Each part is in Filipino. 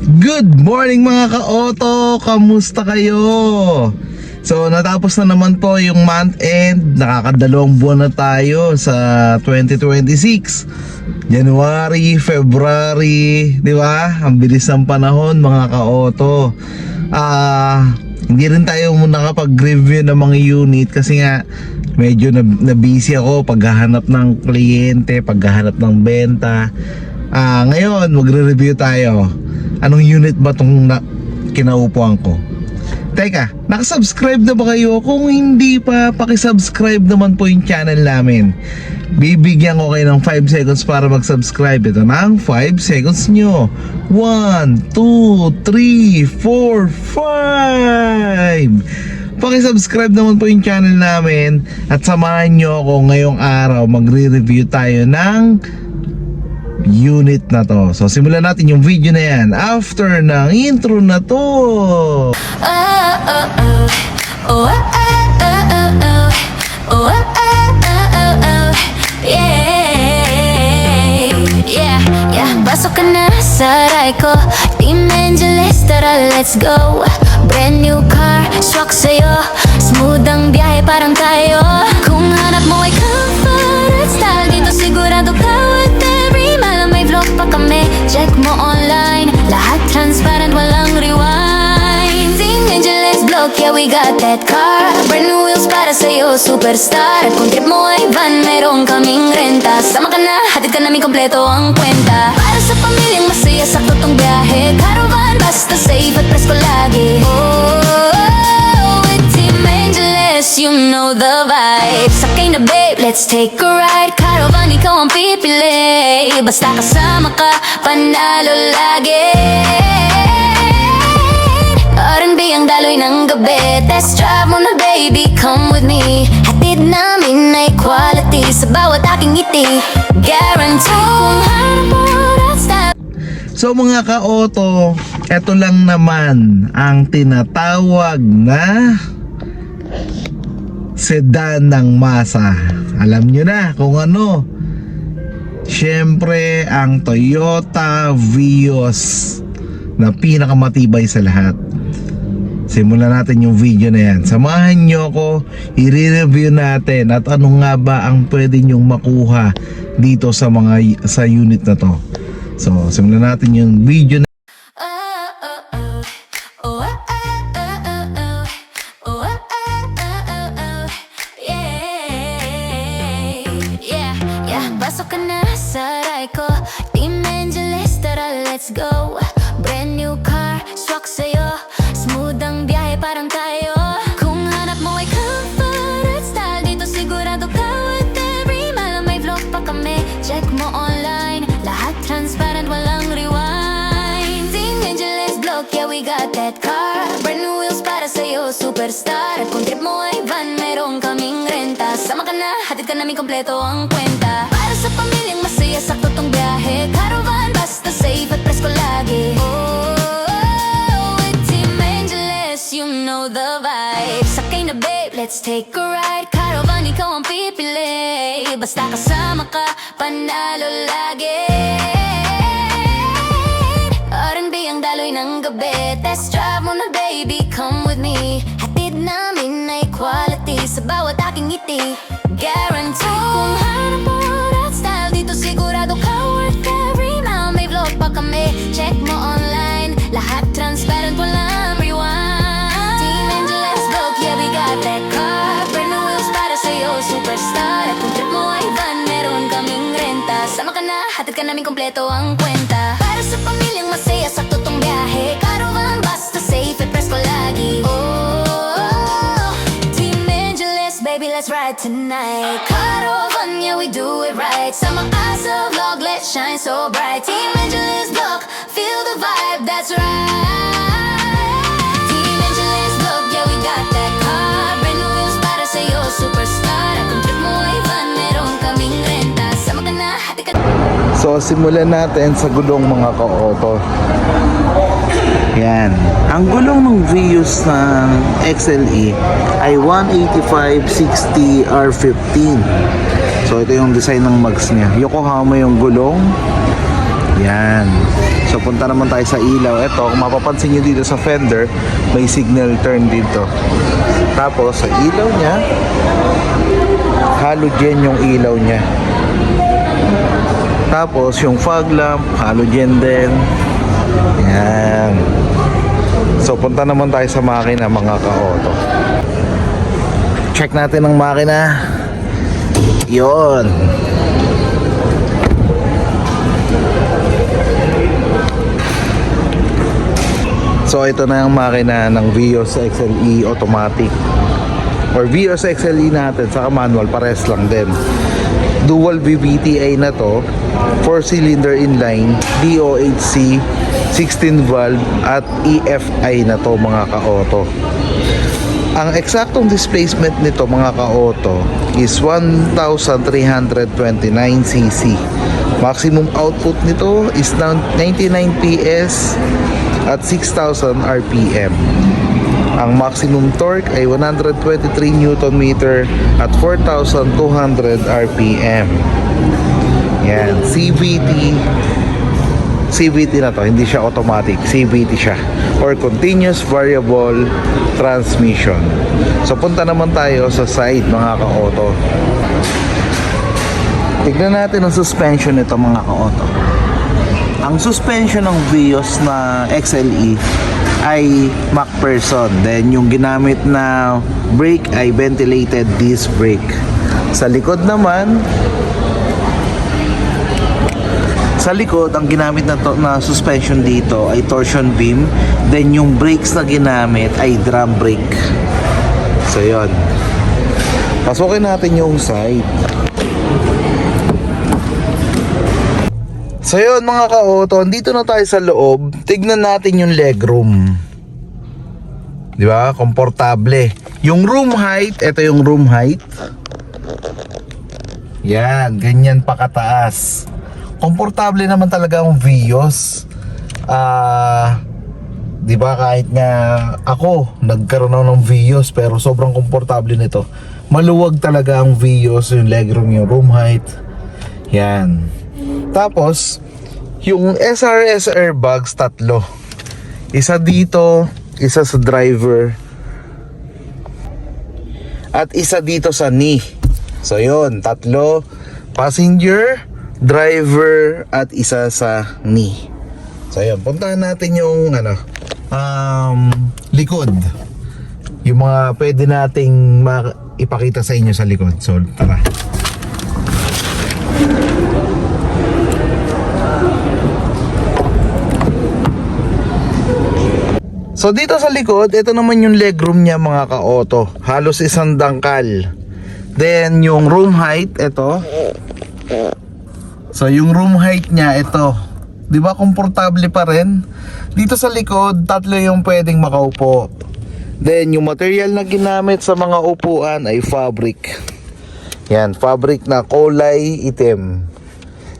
Good morning mga ka-auto! Kamusta kayo? So natapos na naman po yung month end. Nakakadalawang buwan na tayo sa 2026. January, February, di ba? Ang bilis ng panahon mga ka-auto. Hindi rin tayo nakapag-review ng mga unit kasi nga medyo na-busy ako paghahanap ng kliyente, paghahanap ng benta. Ngayon magre-review tayo. Anong unit ba itong kinaupuan ko? Teka, nakasubscribe na ba kayo? Kung hindi pa, pakisubscribe naman po yung channel namin. Bibigyan ko kayo ng 5 seconds para mag-subscribe. Ito na ang 5 seconds nyo. 1, 2, 3, 4, 5. Pakisubscribe naman po yung channel namin. At samahan nyo ako ngayong araw. Magre-review tayo ng unit na to. So simulan natin yung video na yan after ng intro na to. Pasok ka na sa ride ko, Team Angeles, tara let's go. Brand new car, swak sa'yo, smooth ang biyahe parang tayo. Kung hanap mo ay comfort at style, dito sigurado ka with every mile. May vlog pa kami, check mo online, lahat transparent, walang rewind. Team Angeles Vlog, yeah we got that car. Brand new wheels para sa'yo, superstar. At kung trip mo ay van, meron kaming renta. Sama ka na, hatid ka namin kompleto ang kwenta. Para sa pamilyang masaya, sakto tong biyahe. Caravan, basta safe at presko lagi. With Team Angeles, you know the vibe. Sakay na babe, let's take a ride. Caravan, ikaw ang pipili. Basta kasama ka, panalo lagi. R&B ang daloy ng gabi. Test drive mo na baby, come with me. Hatid namin ay quality sa bawat aking ngiti. Guarantee kung hanap mo that's style. So mga ka-auto, eto lang naman ang tinatawag na sedan ng masa. Alam nyo na kung ano. Siyempre ang Toyota Vios na pinakamatibay sa lahat. Simulan natin yung video na yan. Samahan nyo ako, i-review natin at ano nga ba ang pwede nyong makuha dito sa unit na to. So, simulan natin yung video na Pasok ka na sa ride ko, Team Angeles, tara let's go. Brand new car, swak sa'yo, smooth ang biyahe parang tayo. Kung hanap mo ay comfort at style, dito sigurado ka with every mile. May vlog pa kami, check mo online, lahat transparent, walang rewind. Team Angeles Vlog, yeah we got that car. Brand new wheels para sa'yo, superstar. At kung trip mo ay van, meron kaming renta. Sama ka na, hatid ka namin kompleto ang kwenta. Para sa pamilyang masaya, sakto tong biyahe. Caravan, basta safe at presko lagi. With Team Angeles, you know the vibe. Sakay na babe, let's take a ride. Caravan, ikaw ang pipili. Basta kasama ka, panalo lagi. R&B ang daloy ng gabi. Test drive mo na baby, come with me. Hatid namin ay quality sa bawat aking ngiti. Guarantee kung hanap mo that style, dito sigurado ka worth every mile. May vlog pa kami, check mo online, lahat transparent, walang rewind. Team Angeles Vlog, yeah we got that car. Brand new wheels para sa'yo, superstar. At kung trip mo ay van, meron kaming renta. Sama ka na, hatid ka namin kompleto ang kwenta. Para sa pamilyang masaya, sakto tong biyahe. Caravan, basta safe at presko lagi. Team Angeles, baby, let's ride tonight. Caravan, yeah we do it right. Sama ka sa vlog, let's shine so bright. Team Angeles Vlog, feel the vibe, that's right. Team Angeles Vlog, yeah we got that car. Brand new wheels para sa'yo, superstar. At kung trip mo ay van, meron kaming renta. Sama ka na, hatid ka. So simulan natin sa gulong mga ka-auto. Yan. Ang gulong ng Vios ng XLE ay 185/60 R15. So ito yung design ng mags niya. Yokohama yung gulong. Yan. So punta naman tayo sa ilaw. Ito, kung mapapansin nyo dito sa fender, may signal turn dito. Tapos sa ilaw niya, halogen yung ilaw niya. Tapos yung fog lamp, halogen din. Yan. So punta naman tayo sa makina mga ka-auto. Check natin ang makina. Yon. So ito na yung makina ng Vios XLE automatic or Vios XLE natin saka manual, pares lang din. Dual VVT-A na to, 4-cylinder inline, DOHC, 16 valve at EFI na to mga ka-auto. Ang eksaktong displacement nito mga ka-auto is 1,329cc. Maximum output nito is 99 PS at 6,000 RPM. Ang maximum torque ay 123 Nm at 4,200 RPM. Yan, CVT na to, hindi siya automatic, CVT siya or continuous variable transmission. So punta naman tayo sa side mga ka-auto. Tignan natin ang suspension nito mga ka-auto. Ang suspension ng Vios na XLE ay MacPherson. Then yung ginamit na brake ay ventilated disc brake. Sa likod naman, ang ginamit na suspension dito ay torsion beam. Then yung brakes na ginamit ay drum brake. So yun. Pasukin natin yung side. So yun mga ka-auto, dito na tayo sa loob. Tignan natin yung legroom. Di ba? Komportable. Yung room height, ito yung room height. Yan, ganyan pa kataas. Komportable naman talaga ang Vios. Di ba kahit nga ako nagkaroon ako ng Vios pero sobrang komportable nito. Maluwag talaga ang Vios, yung legroom, yung room height. Yan. Tapos, yung SRS airbags tatlo. Isa dito, isa sa driver, at isa dito sa knee. So yun, tatlo. Passenger, driver, at isa sa knee. So yun, puntahan natin yung likod. Yung mga pwede nating ipakita sa inyo sa likod. So tara. So dito sa likod, ito naman yung legroom niya mga ka-auto. Halos isang dangkal. Then yung room height, ito. So yung room height niya, ito. 'Di ba komportable pa rin? Dito sa likod, tatlo yung pwedeng makaupo. Then yung material na ginamit sa mga upuan ay fabric. Yan, fabric na kulay itim.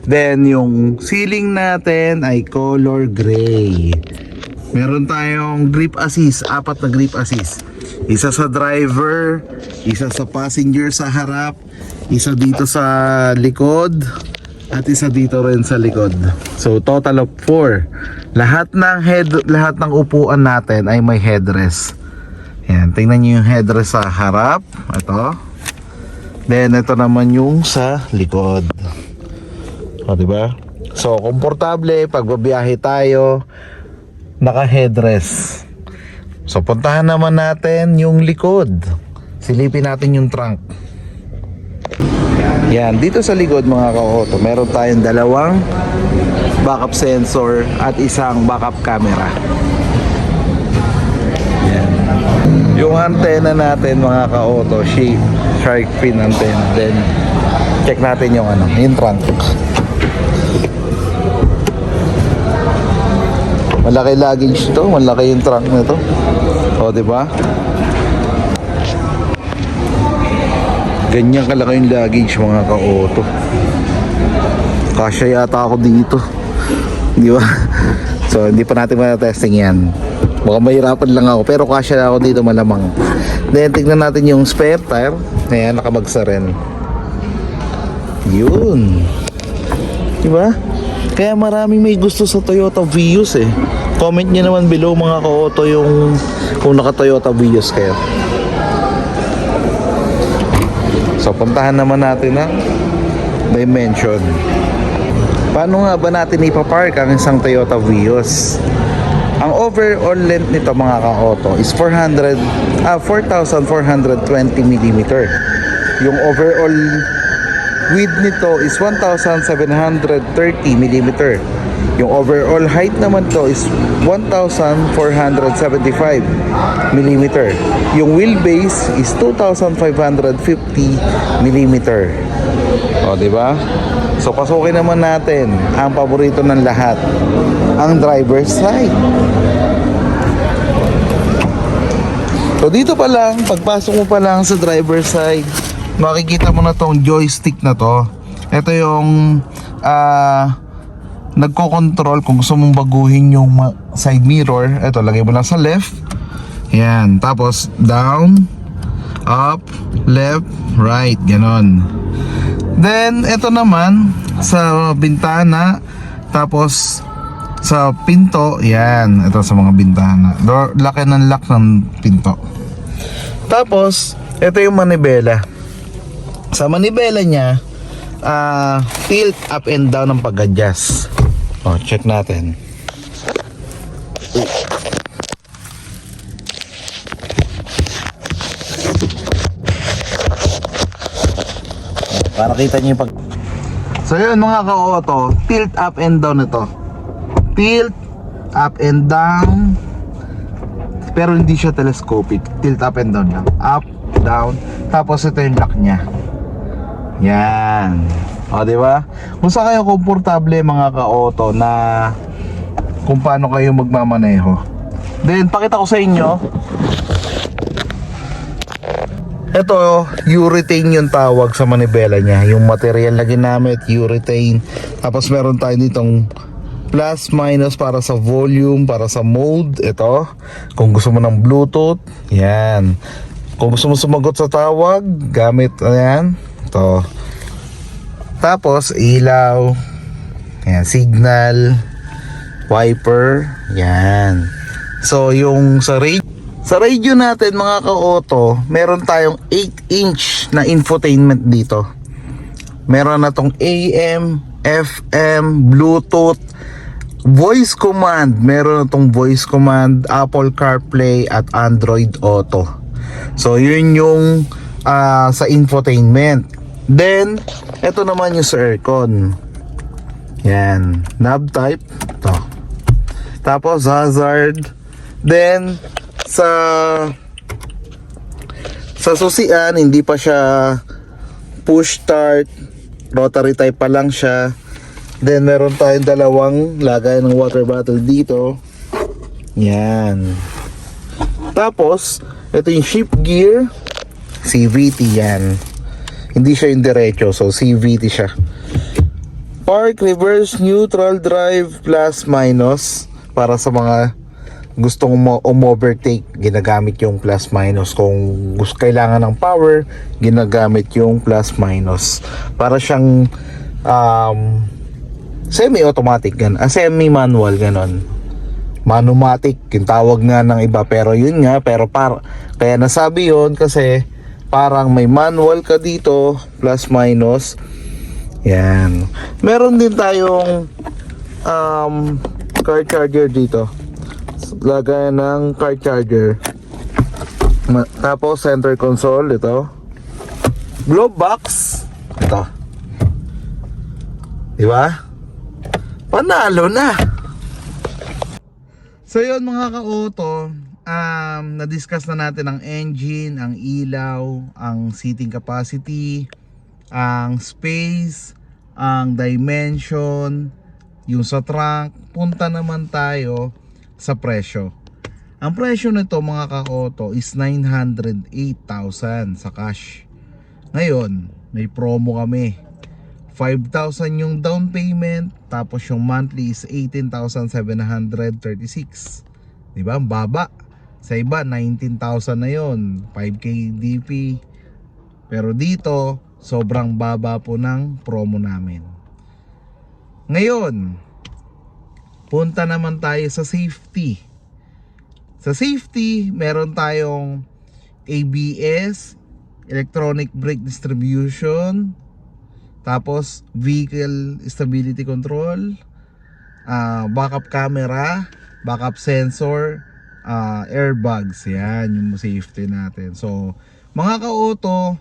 Then yung ceiling natin ay color gray. Meron tayong grip assist, 4 na grip assist. Isa sa driver, isa sa passenger sa harap, isa dito sa likod, at isa dito rin sa likod. So total of 4. Lahat ng upuan natin ay may headrest. Yan, tingnan niyo yung headrest sa harap, ito. Then ito naman yung sa likod. O, di ba? So komportable pag babiyahe tayo, naka-headrest. So puntahan naman natin yung likod. Silipin natin yung trunk. Yan, dito sa likod mga ka-auto, meron tayong dalawang backup sensor at isang backup camera. Yan. Yung antenna natin mga ka-auto, shark fin antenna. Then check natin yung yung trunk. Malaki luggage to, malaki yung trunk nito. O, di ba? Ganyan kalaki yung luggage mga ka-auto. Kasya yata ako dito. Di ba? So, hindi pa natin ma-testing yan. Baka mahirapan lang ako, pero kasya ako dito malamang. Then, tignan natin yung spare tire. Ayan, nakabagsa rin. Yun. Di ba? Kaya maraming may gusto sa Toyota Vios eh. Comment nyo naman below mga ka-auto yung kung naka Toyota Vios kayo. So puntahan naman natin ang dimension. Paano nga ba natin ipapark ang isang Toyota Vios? Ang overall length nito mga ka-auto is 4,420 mm. Yung overall width nito is 1,730 mm. Yung overall height naman to is 1,475 mm. Yung wheelbase is 2,550 mm. O, di ba? So pasukin naman natin ang paborito ng lahat, ang driver's side. So dito pa lang, pagpasok mo pa lang sa driver's side, makikita mo na tong joystick na to. Ito yung nagko-control kung gusto mong baguhin yung side mirror. Ito, lagay mo lang sa left. Yan, tapos down, up, left, right, ganon. Then ito naman sa bintana, tapos sa pinto, yan, ito sa mga bintana. Lock and unlock ng pinto. Tapos ito yung manibela. Sa manibela niya, tilt up and down ng pag-adjust. O, check natin. Para kita niyo yung pag... So yun mga ka-auto, tilt up and down ito. Tilt up and down. Pero hindi siya telescopic. Tilt up and down lang. Up, down. Tapos ito yung lock niya. Yan. O, di ba? Kung saan kayo komportable mga ka-auto na kung paano kayo magmamaneho. Then, pakita ko sa inyo. Ito, urethane yung tawag sa manibela niya. Yung material na ginamit, urethane. Tapos meron tayo ditong plus minus para sa volume, para sa mode. Ito, kung gusto mo ng Bluetooth, yan. Kung gusto mo sumagot sa tawag, gamit, ayan. Ito. Tapos, ilaw. Ayan, signal. Wiper. Yan. So, yung sa radio natin mga ka-auto, meron tayong 8-inch na infotainment dito. Meron na tong AM, FM, Bluetooth, voice command. Meron na tong voice command, Apple CarPlay at Android Auto. So yun yung sa infotainment. Then ito naman yung sa aircon. Yan, knob type to. Tapos hazard. Then sa susian, hindi pa siya push start, rotary type pa lang siya. Then meron tayong dalawang lagay ng water bottle dito. Yan. Tapos ito yung shift gear, CVT yan. Hindi siya yung diretso, so CVT siya. Park, reverse, neutral, drive, plus, minus. Para sa mga gustong overtake, ginagamit yung plus minus. Kung gusto kailangan ng power, ginagamit yung plus minus. Para siyang semi-automatic semi-manual ganon. Manumatic yung tawag nga ng iba, pero yun nga, kaya nasabi yun kasi parang may manual ka dito, plus minus. Yan. Meron din tayong car charger dito. Lagay ng car charger. Tapos center console ito. Glove box ito. Di ba? Panalo na. So yun mga ka-auto, na-discuss na natin ang engine, ang ilaw, ang seating capacity, ang space, ang dimension, yung sa trunk. Punta naman tayo sa presyo. Ang presyo nito mga ka-auto is 908,000 sa cash. Ngayon, may promo kami. 5,000 yung down payment, tapos yung monthly is 18,736. Diba? Ang baba. Sa iba, 19,000 na yon, 5K DP. Pero dito, sobrang baba po ng promo namin. Ngayon, punta naman tayo sa safety. Sa safety, meron tayong ABS, electronic brake distribution, tapos vehicle stability control, backup camera, backup sensor, airbags. Yan yung safety natin. So mga ka-auto,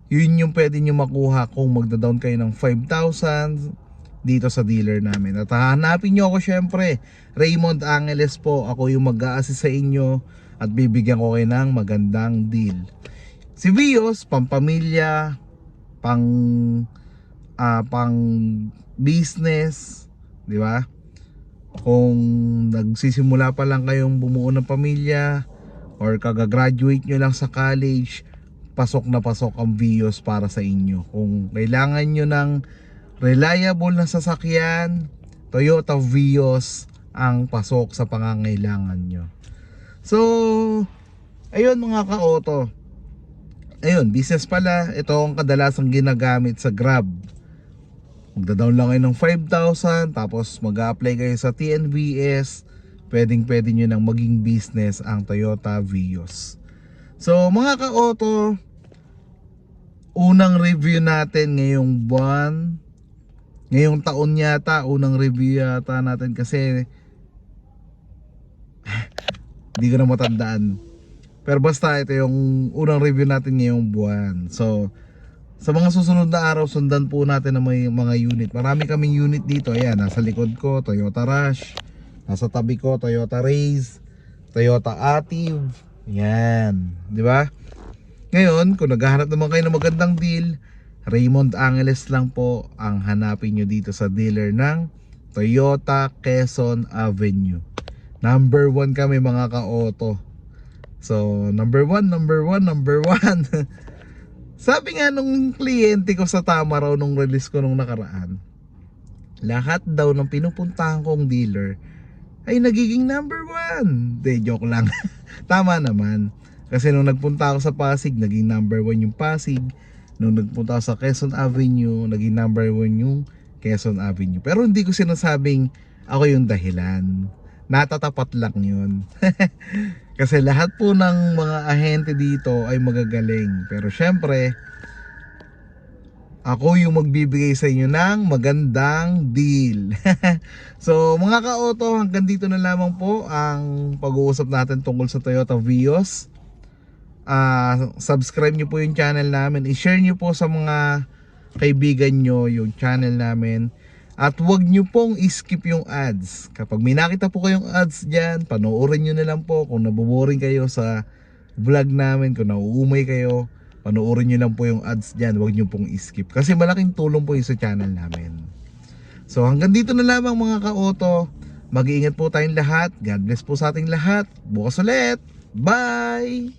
yun yung pwede nyo makuha kung magda-down kayo ng 5,000 dito sa dealer namin. At hanapin nyo ako syempre, Raymond Angeles po. Ako yung mag-a-assist sa inyo at bibigyan ko kayo ng magandang deal. Si Vios, pampamilya, pang business, di ba? Kung nagsisimula pa lang kayong bumuo ng pamilya or kagagraduate nyo lang sa college, pasok na pasok ang Vios para sa inyo. Kung kailangan nyo ng reliable na sasakyan, Toyota Vios ang pasok sa pangangailangan nyo. So, ayun mga ka-auto. Ayun, business pala. Ito ang kadalasang ginagamit sa Grab. Magda-down lang kayo ng 5,000, tapos mag-a-apply kayo sa TNVS. Pwedeng-pwede nyo nang maging business ang Toyota Vios. So mga ka-auto, unang review natin ngayong buwan, ngayong taon yata, unang review yata natin kasi hindi ko na matandaan. Pero basta ito yung unang review natin ngayong buwan. So sa mga susunod na araw, sundan po natin ang mga unit. Marami kaming unit dito. Ayan, nasa likod ko, Toyota Rush. Nasa tabi ko, Toyota Raze, Toyota Active. Yan, di ba? Ngayon, kung naghahanap naman kayo ng magandang deal, Raymond Angeles lang po ang hanapin nyo dito sa dealer ng Toyota Quezon Avenue. Number 1 kami mga ka-auto. So, number 1. Sabi nga nung kliyente ko sa tama raw nung release ko nung nakaraan, lahat daw ng pinupuntahan kong dealer ay nagiging number 1. De, joke lang. Tama naman. Kasi nung nagpunta ako sa Pasig, naging number 1 yung Pasig. Nung nagpunta ako sa Quezon Avenue, naging number 1 yung Quezon Avenue. Pero hindi ko sinasabing ako yung dahilan. Natatapat lang yun. Kasi lahat po ng mga ahente dito ay magagaling. Pero syempre, ako yung magbibigay sa inyo ng magandang deal. So mga ka-auto, hanggang dito na lamang po ang pag-uusap natin tungkol sa Toyota Vios. Subscribe nyo po yung channel namin. I-share nyo po sa mga kaibigan nyo yung channel namin. At huwag nyo pong i-skip yung ads. Kapag may nakita po kayong ads dyan, panoorin nyo na lang po. Kung naboboring kayo sa vlog namin, kung nauumay kayo, panoorin nyo lang po yung ads dyan. Huwag nyo pong i-skip. Kasi malaking tulong po yung sa channel namin. So hanggang dito na lamang mga ka-auto. Mag-iingat po tayong lahat. God bless po sa ating lahat. Bukas ulit. Bye!